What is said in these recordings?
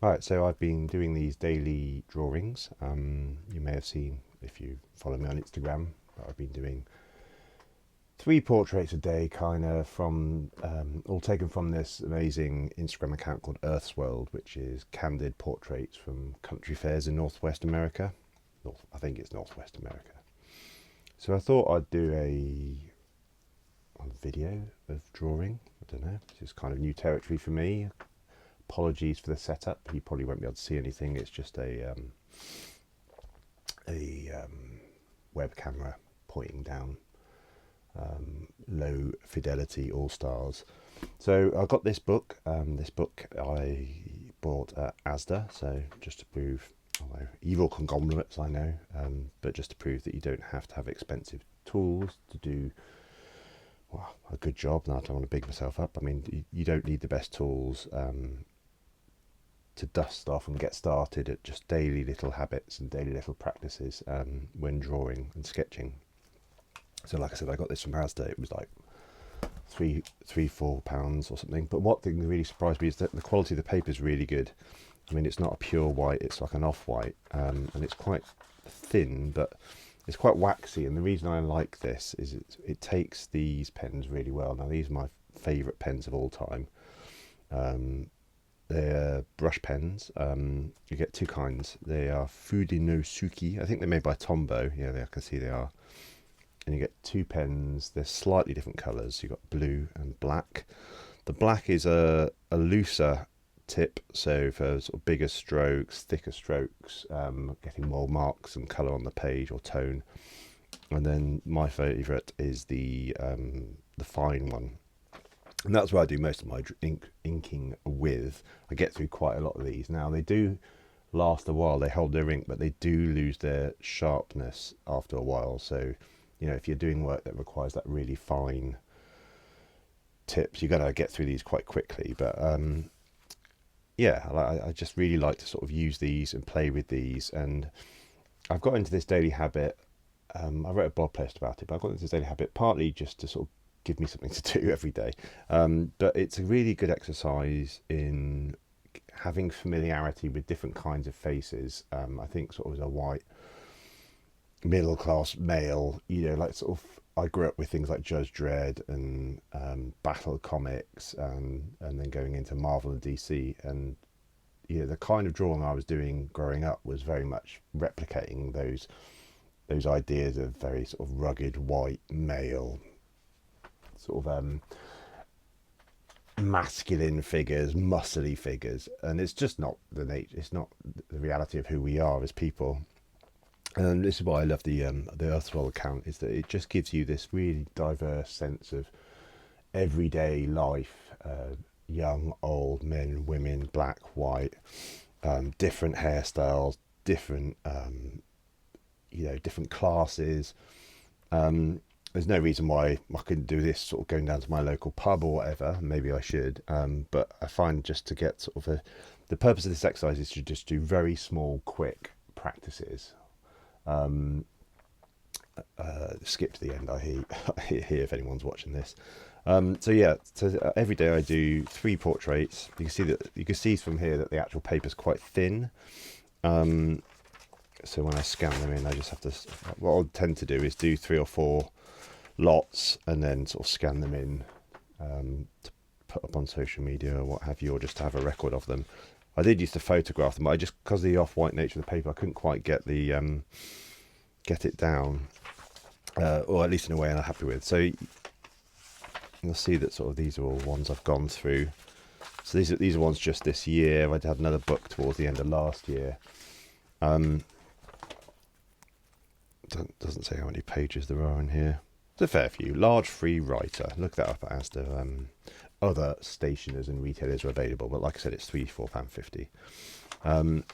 Right, so I've been doing these daily drawings. You may have seen if you follow me on Instagram that I've been doing three portraits a day, kind of from all taken from this amazing Instagram account called Earth's World, which is candid portraits from country fairs in Northwest America. I think it's Northwest America. So I thought I'd do a video of drawing. I don't know, it's just kind of new territory for me. Apologies for the setup. You probably won't be able to see anything. It's just a web camera pointing down, low fidelity all stars. So I got this book. This book I bought at Asda. So just to prove, although evil conglomerates I know, but just to prove that you don't have to have expensive tools to do a good job. Now I don't want to big myself up. I mean, you don't need the best tools. To dust off and get started at just daily little habits and daily little practices when drawing and sketching. So, like I said, I got this from Asda. It was like £4 or something. But what thing really surprised me is that the quality of the paper is really good. I mean, it's not a pure white; it's like an off-white, and it's quite thin, but it's quite waxy. And the reason I like this is it takes these pens really well. Now, these are my favourite pens of all time. They're brush pens. You get two kinds. They are Fudenosuke. I think they're made by Tombow. Yeah, I can see they are. And you get two pens. They're slightly different colours. You've got blue and black. The black is a looser tip, so for sort of bigger strokes, thicker strokes, getting more marks and colour on the page or tone. And then my favourite is the fine one, and that's where I do most of my inking with. I get through quite a lot of these. Now they do last a while, they hold their ink, but they do lose their sharpness after a while. So, you know, if you're doing work that requires that really fine tips, you're going to get through these quite quickly. But yeah, I just really like to sort of use these and play with these. And I've got into this daily habit. I wrote a blog post about it, but I got into this daily habit partly just to sort of give me something to do every day. But it's a really good exercise in having familiarity with different kinds of faces. I think sort of as a white middle class male, you know, like sort of I grew up with things like Judge Dredd and Battle Comics, and then going into Marvel and DC, and you know, the kind of drawing I was doing growing up was very much replicating those ideas of very sort of rugged white male sort of masculine figures, muscly figures, and it's just not the nature. It's not the reality of who we are as people. And this is why I love the Earthswell account, is that it just gives you this really diverse sense of everyday life, young, old, men, women, black, white, different hairstyles, different different classes. There's no reason why I couldn't do this sort of going down to my local pub or whatever. Maybe I should, but I find just to get sort of the purpose of this exercise is to just do very small, quick practices. Skip to the end. I hear if anyone's watching this. So yeah, so every day I do three portraits. You can see from here that the actual paper is quite thin. So when I scan them in, I just have to. What I'll tend to do is do 3 or 4 lots and then sort of scan them in to put up on social media or what have you, or just to have a record of them. I did used to photograph them, but I just, because of the off-white nature of the paper, I couldn't quite get it down, or at least in a way I'm happy with. So you'll see that sort of these are all ones I've gone through. So these are ones just this year. I had another book towards the end of last year. Doesn't say how many pages there are in here. It's a fair few. Large free writer. Look that up at Asda. Other stationers and retailers are available, but like I said, it's £4.50. And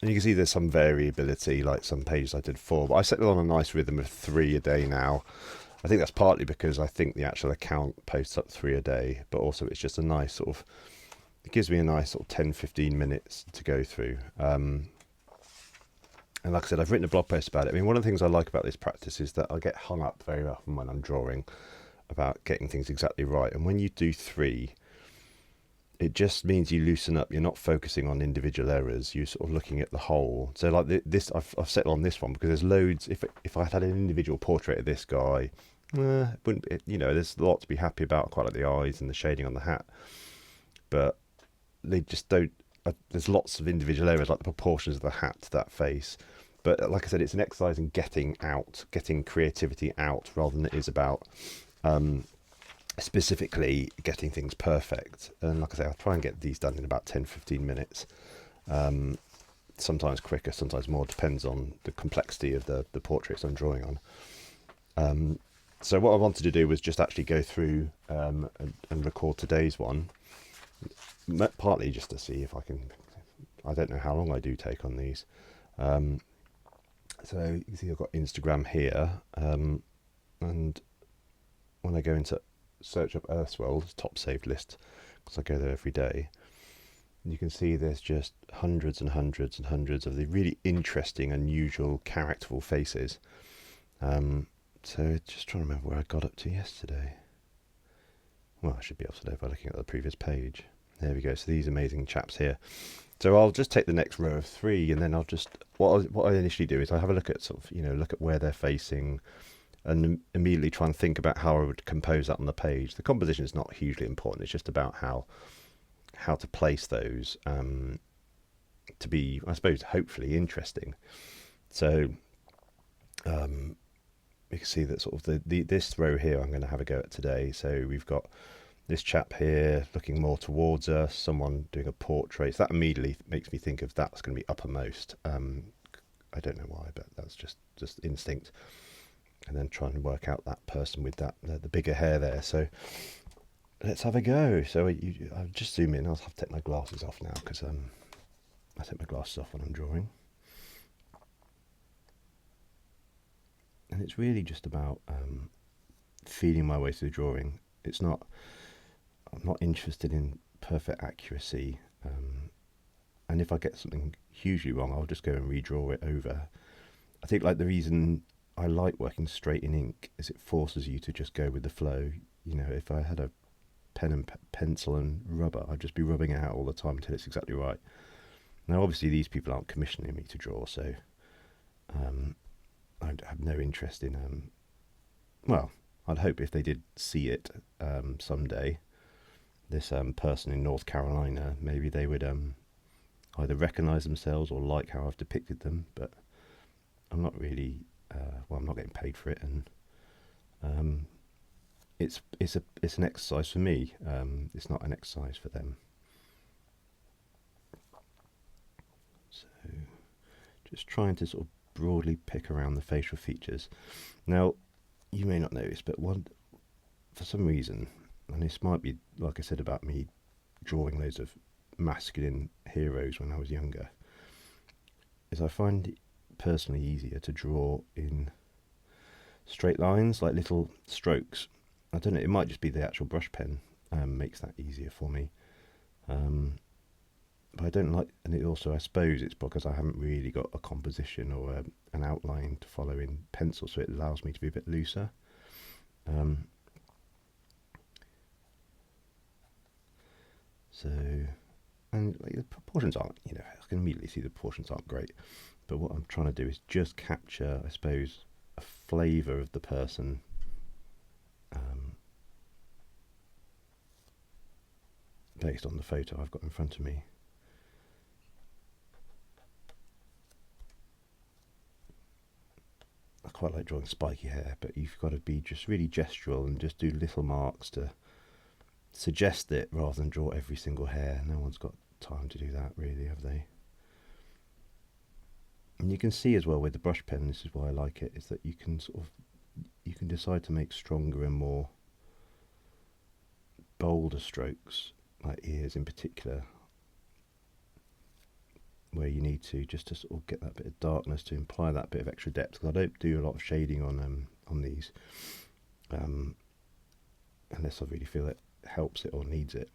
you can see there's some variability, like some pages I did 4, but I set it on a nice rhythm of 3 a day now. I think that's partly because I think the actual account posts up 3 a day, but also it's just a nice sort of, it gives me a nice sort of 10-15 minutes to go through. And like I said, I've written a blog post about it. I mean, one of the things I like about this practice is that I get hung up very often when I'm drawing about getting things exactly right. And when you do 3, it just means you loosen up. You're not focusing on individual errors. You're sort of looking at the whole. So like this, I've settled on this one because there's loads. If I had an individual portrait of this guy, it wouldn't there's a lot to be happy about. I quite like the eyes and the shading on the hat, but they just don't. There's lots of individual errors, like the proportions of the hat to that face. But like I said, it's an exercise in getting creativity out, rather than it is about specifically getting things perfect. And like I say, I'll try and get these done in about 10-15 minutes. Sometimes quicker, sometimes more, depends on the complexity of the portraits I'm drawing on. So what I wanted to do was just actually go through and record today's one, partly just to see if I can. I don't know how long I do take on these. So you can see I've got Instagram here, and when I go into search up Earthswell's top saved list, because I go there every day, you can see there's just hundreds and hundreds and hundreds of the really interesting, unusual, characterful faces. So just trying to remember where I got up to yesterday. Well, I should be able to know by looking at the previous page. There we go. So these amazing chaps here. So I'll just take the next row of 3, and then I'll just what I initially do is I have a look at look at where they're facing, and immediately try and think about how I would compose that on the page. The composition is not hugely important. It's just about how to place those to be, I suppose, hopefully interesting. So you can see that sort of this row here I'm going to have a go at today. So we've got this chap here looking more towards us, someone doing a portrait. So that immediately makes me think of that's going to be uppermost. I don't know why, but that's just instinct. And then try and work out that person with that the bigger hair there. So let's have a go. So I'll just zoom in. I'll have to take my glasses off now, because I take my glasses off when I'm drawing. And it's really just about feeling my way through the drawing. I'm not interested in perfect accuracy. And if I get something hugely wrong, I'll just go and redraw it over. I think like the reason I like working straight in ink is it forces you to just go with the flow. If I had a pen and pencil and rubber, I'd just be rubbing it out all the time until it's exactly right. Now, obviously, these people aren't commissioning me to draw, so I have no interest in. Well, I'd hope if they did see it someday, this person in North Carolina, maybe they would either recognise themselves or like how I've depicted them. But I'm not really. I'm not getting paid for it, and it's an exercise for me. It's not an exercise for them. So, just trying to sort of broadly pick around the facial features. Now, you may not notice, but for some reason, and this might be like I said about me drawing loads of masculine heroes when I was younger, is I find it personally easier to draw in straight lines, like little strokes. I don't know, it might just be the actual brush pen makes that easier for me. But I don't like, and it also, I suppose it's because I haven't really got a composition or an outline to follow in pencil, so it allows me to be a bit looser. So, and like, the proportions aren't, I can immediately see the proportions aren't great, but what I'm trying to do is just capture, I suppose, a flavour of the person. Based on the photo I've got in front of me. I quite like drawing spiky hair, but you've got to be just really gestural and just do little marks to suggest it rather than draw every single hair. No one's got time to do that, really, have they? And you can see as well with the brush pen, this is why I like it, is that you can decide to make stronger and more bolder strokes, like ears in particular, where you need to, just to sort of get that bit of darkness to imply that bit of extra depth. Because I don't do a lot of shading on these, unless I really feel it helps it or needs it.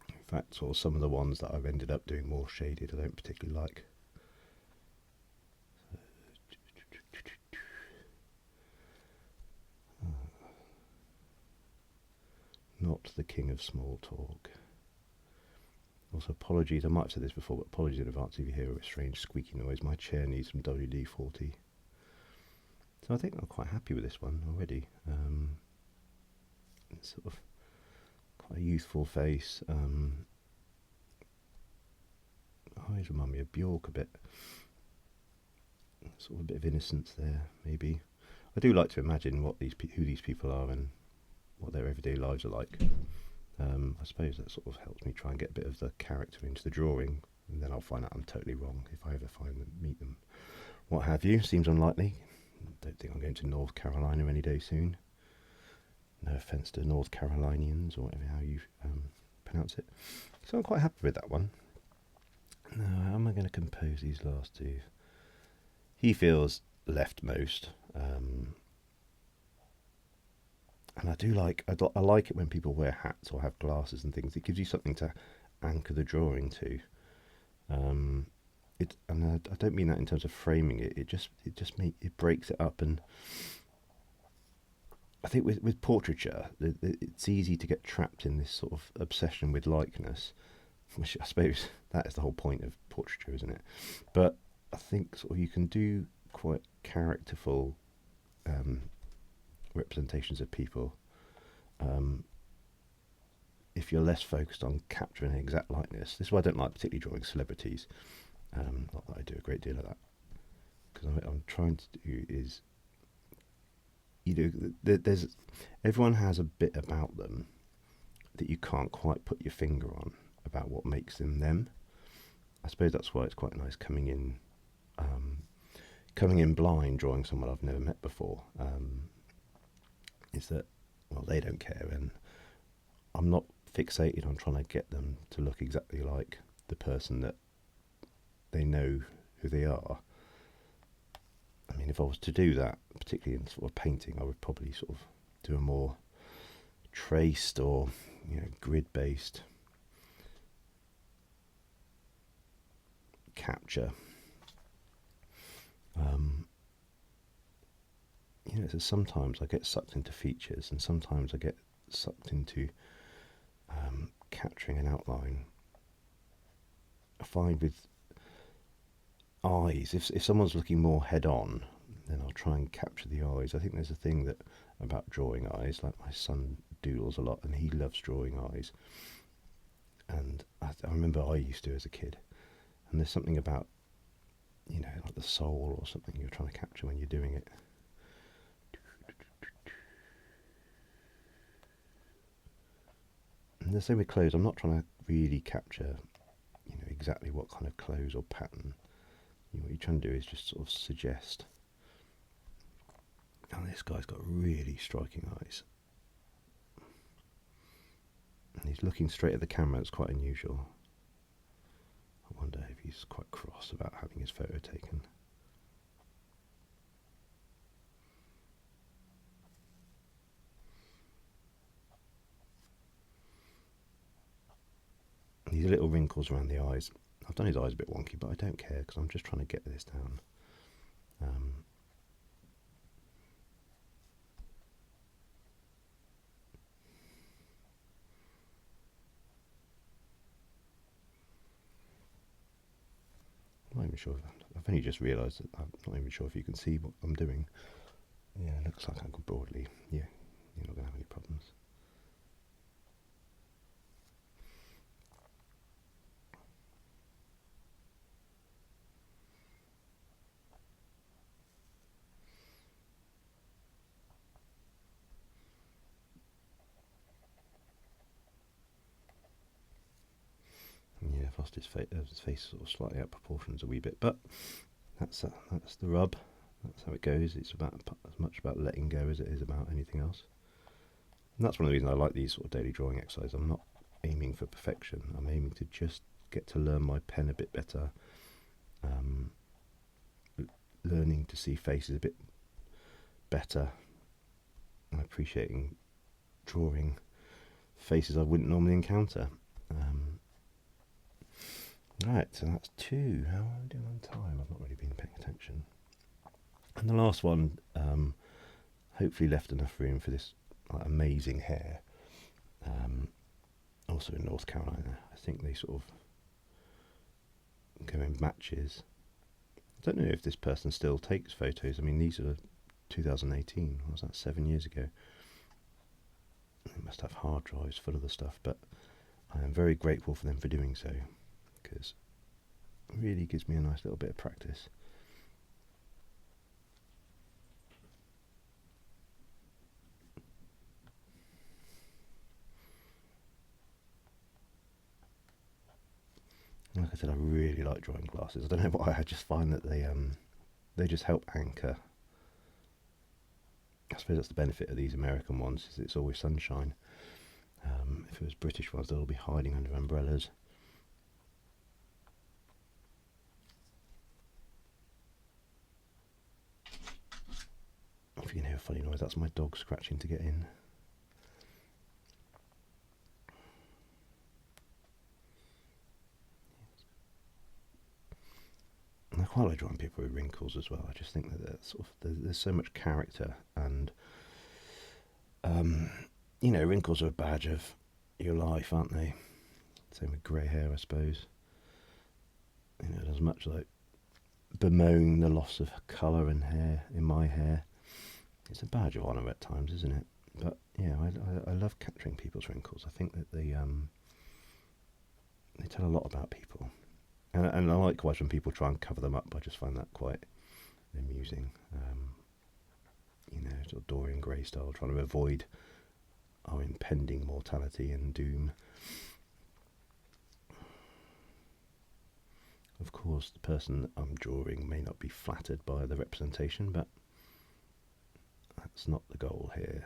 In fact, sort of some of the ones that I've ended up doing more shaded, I don't particularly like. Not the king of small talk. Also, apologies, I might have said this before, but apologies in advance if you hear a strange squeaky noise. My chair needs some WD-40. So I think I'm quite happy with this one already. It's sort of quite a youthful face. Eyes remind me of Bjork a bit. Sort of a bit of innocence there, maybe. I do like to imagine what who these people are and what their everyday lives are like. I suppose that sort of helps me try and get a bit of the character into the drawing, and then I'll find out I'm totally wrong if I ever meet them. What have you? Seems unlikely. Don't think I'm going to North Carolina any day soon. No offence to North Carolinians, or whatever how you pronounce it. So I'm quite happy with that one. Now, how am I going to compose these last two? He feels leftmost, and I do like. I like it when people wear hats or have glasses and things. It gives you something to anchor the drawing to. And I don't mean that in terms of framing it. It breaks it up, and I think with portraiture, it's easy to get trapped in this sort of obsession with likeness, which I suppose that is the whole point of portraiture, isn't it? But I think sort of you can do quite characterful representations of people if you're less focused on capturing an exact likeness. This is why I don't like particularly drawing celebrities. Not that I do a great deal of that, because what I'm trying to do is, there's everyone has a bit about them that you can't quite put your finger on about what makes them them. I suppose that's why it's quite nice coming in blind, drawing someone I've never met before. Is that, well, they don't care, and I'm not fixated on trying to get them to look exactly like the person that they know who they are. I mean, if I was to do that, particularly in sort of painting, I would probably sort of do a more traced or grid-based capture. So sometimes I get sucked into features, and sometimes I get sucked into capturing an outline. I find with eyes, if someone's looking more head on, then I'll try and capture the eyes. I think there's a thing that about drawing eyes, like my son doodles a lot, and he loves drawing eyes. And I remember I used to as a kid, and there's something about, like the soul or something you're trying to capture when you're doing it. And the same with clothes. I'm not trying to really capture, exactly what kind of clothes or pattern. What you're trying to do is just sort of suggest. And this guy's got really striking eyes. And he's looking straight at the camera. It's quite unusual. I wonder if he's quite cross about having his photo taken. These little wrinkles around the eyes. I've done his eyes a bit wonky, but I don't care because I'm just trying to get this down. I'm not even sure. I've only just realised that I'm not even sure if you can see what I'm doing. Yeah, it looks like I can broadly. Yeah, you're not going to have any problems. Yeah, I've lost his face sort of slightly out of proportions a wee bit, but that's the rub. That's how it goes. It's about as much about letting go as it is about anything else. And that's one of the reasons I like these sort of daily drawing exercises. I'm not aiming for perfection. I'm aiming to just get to learn my pen a bit better. Learning to see faces a bit better, and appreciating drawing faces I wouldn't normally encounter. Right, so that's 2. How am I doing on time? I've not really been paying attention. And the last one, hopefully left enough room for this amazing hair. also in North Carolina. I think they sort of go in matches. I don't know if this person still takes photos. I mean, these are 2018. What was that, 7 years ago? They must have hard drives full of the stuff, but I am very grateful for them for doing so, because it really gives me a nice little bit of practice. Like I said, I really like drawing glasses. I don't know why, I just find that they just help anchor. I suppose that's the benefit of these American ones, is it's always sunshine. If it was British ones, they'll be hiding under umbrellas. If you can hear a funny noise, that's my dog scratching to get in. And I quite like drawing people with wrinkles as well. I just think that there's so much character, and wrinkles are a badge of your life, aren't they? Same with grey hair, I suppose. As much like bemoan the loss of colour and hair in my hair, it's a badge of honour at times, isn't it? But yeah, I love capturing people's wrinkles. I think that they tell a lot about people, and I likewise when people try and cover them up. I just find that quite amusing. Sort of Dorian Gray style, trying to avoid our impending mortality and doom. Of course, the person that I'm drawing may not be flattered by the representation, but that's not the goal here.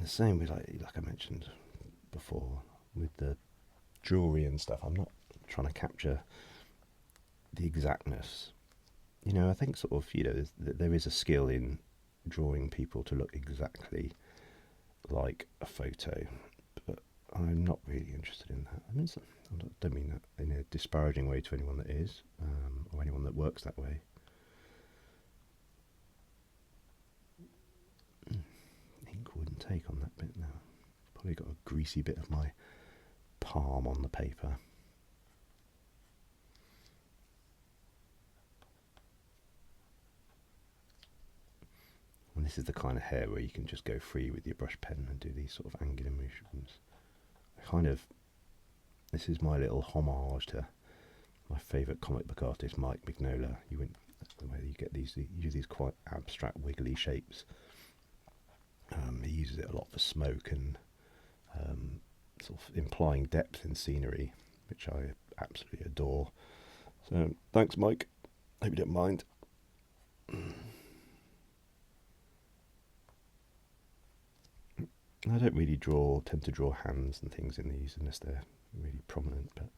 The same with, like I mentioned before, with the jewellery and stuff. I'm not trying to capture the exactness. I think there is a skill in drawing people to look exactly like a photo, but I'm not really interested in that. I don't mean that in a disparaging way to anyone that is, or anyone that works that way. Ink wouldn't take on that bit now. Probably got a greasy bit of my palm on the paper. And this is the kind of hair where you can just go free with your brush pen and do these sort of angular motions. This is my little homage to my favourite comic book artist, Mike Mignola. The way you get these, you do these quite abstract, wiggly shapes. He uses it a lot for smoke and sort of implying depth in scenery, which I absolutely adore. So thanks, Mike. Hope you don't mind. I don't really tend to draw hands and things in these unless they're really prominent, but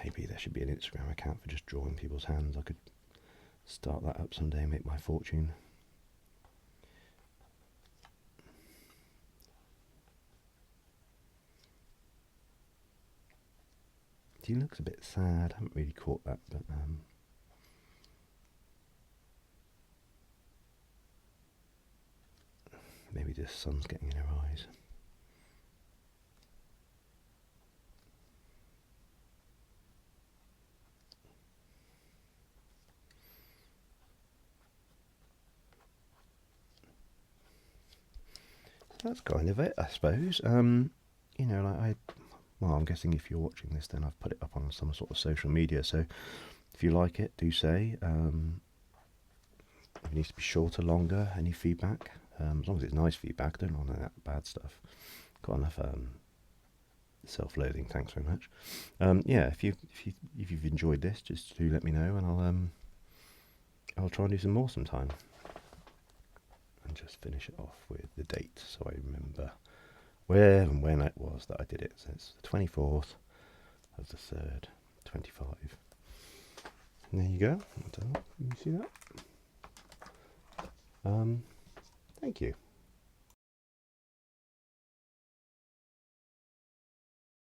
maybe there should be an Instagram account for just drawing people's hands. I could start that up someday and make my fortune. He looks a bit sad. I haven't really caught that, but maybe the sun's getting in her eyes. So that's kind of it, I suppose. Well, I'm guessing if you're watching this, then I've put it up on some sort of social media. So if you like it, do say. It needs to be shorter, longer. Any feedback? As long as it's nice feedback, don't want that bad stuff. Got enough self-loathing. Thanks very much. Yeah, if you've enjoyed this, just do let me know, and I'll try and do some more sometime. And just finish it off with the date, so I remember where and when it was that I did it. So it's the 24th of the 3rd, 25. And there you go. You see that? Thank you.